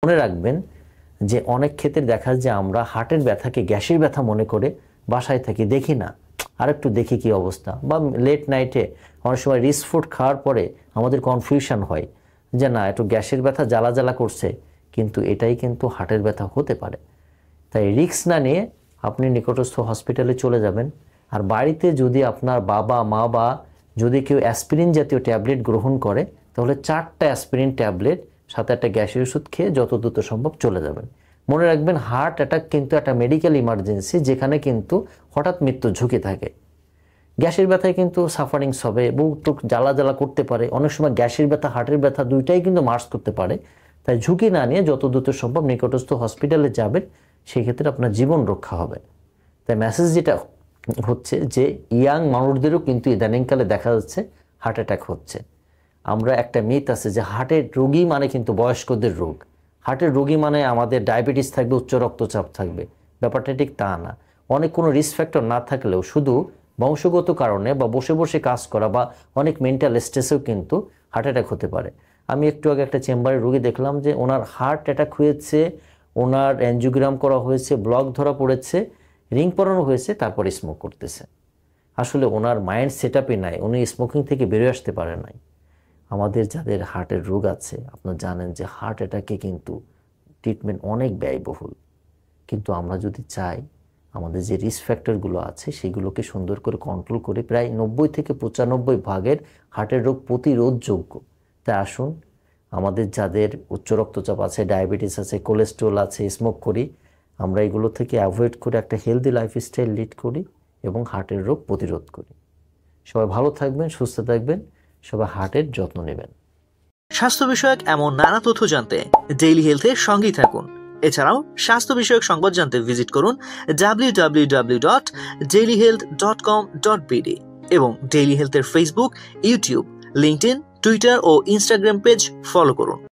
মনে রাখবেন যে অনেক ক্ষেত্রে দেখা যায় আমরা হার্টের ব্যথাকে গ্যাসের ব্যথা মনে করে বাসায় থাকি, দেখি না, আর একটু দেখি কি অবস্থা, বা লেট নাইটে অনেক সময় রিচ ফুড খাওয়ার পরে আমাদের কনফিউশন হয় যে না একটু গ্যাসের ব্যথা জ্বালা জ্বালা করছে, কিন্তু এটাই কিন্তু হার্টের ব্যথা হতে পারে। তাই রিস্ক না নিয়ে আপনি নিকটস্থ হসপিটালে চলে যাবেন। আর বাড়িতে যদি আপনার বাবা মা বা যদি কেউ অ্যাসপিরিন জাতীয় ট্যাবলেট গ্রহণ করে, তাহলে 4টা অ্যাসপিরিন ট্যাবলেট সাথে একটা গ্যাসের ওষুধ খেয়ে যত দ্রুত সম্ভব চলে যাবেন। মনে রাখবেন হার্ট অ্যাটাক কিন্তু একটা মেডিকেল ইমার্জেন্সি, যেখানে কিন্তু হঠাৎ মৃত্যুর ঝুঁকি থাকে। গ্যাসের ব্যথায় কিন্তু সাফারিংস হবে, বুক জ্বালা জ্বালা করতে পারে, অনেক সময় গ্যাসের ব্যথা হার্টের ব্যথা দুইটাই কিন্তু মার্চ করতে পারে। তাই ঝুঁকি না নিয়ে যত দ্রুত সম্ভব নিকটস্থ হসপিটালে যাবেন, সেক্ষেত্রে আপনার জীবন রক্ষা হবে। তাই মেসেজ যেটা হচ্ছে যে ইয়াং মানুষদেরও কিন্তু ইদানিংকালে দেখা যাচ্ছে হার্ট অ্যাটাক হচ্ছে। আমরা একটা মিথ আছে যে হার্টের রোগী মানে কিন্তু বয়স্কদের রোগ, হার্টের রোগী মানে আমাদের ডায়াবেটিস থাকবে, উচ্চ রক্তচাপ থাকবে। ব্যাপারটা ঠিক তা না। অনেক কোনো রিস্ক ফ্যাক্টর না থাকলেও শুধু বংশগত কারণে বা বসে বসে কাজ করা বা অনেক মেন্টাল স্ট্রেসেও কিন্তু হার্ট অ্যাটাক হতে পারে। আমি একটু আগে একটা চেম্বারে রোগী দেখলাম যে ওনার হার্ট অ্যাটাক হয়েছে, ওনার অ্যানজিওগ্রাম করা হয়েছে, ব্লক ধরা পড়েছে, রিং পরানো হয়েছে, তারপরে স্মোক করতেছে। আসলে ওনার মাইন্ড সেট আপই নাই, উনি স্মোকিং থেকে বেরিয়ে আসতে পারে নাই। আমাদের যাদের হার্টের রোগ আছে আপনারা জানেন যে হার্ট অ্যাটাকে কিন্তু ট্রিটমেন্ট অনেক ব্যয়বহুল। কিন্তু আমরা যদি চাই আমাদের যে রিস্ক ফ্যাক্টরগুলো আছে সেগুলোকে সুন্দর করে কন্ট্রোল করে প্রায় 90 থেকে 95 হার্টের রোগ প্রতিরোধযোগ্য। তাই আসুন আমাদের যাদের উচ্চ রক্তচাপ আছে, ডায়াবেটিস আছে, কোলেস্ট্রল আছে, স্মোক করি, আমরা এগুলো থেকে অ্যাভয়েড করে একটা হেলদি লাইফস্টাইল লিড করি এবং হার্টের রোগ প্রতিরোধ করি। সবাই ভালো থাকবেন, সুস্থ থাকবেন, সবাই হার্টের যত্ন নেবেন। স্বাস্থ্য বিষয়ক এমন নানা তথ্য জানতে ডেইলি হেলথের সঙ্গেই থাকুন। এছাড়াও স্বাস্থ্য বিষয়ক সংবাদ জানতে ভিজিট করুন www.dailyhealth.com.bd এবং ডেইলি হেলথের ফেসবুক, ইউটিউব, লিঙ্কডইন, টুইটার ও ইনস্টাগ্রাম পেজ ফলো করুন।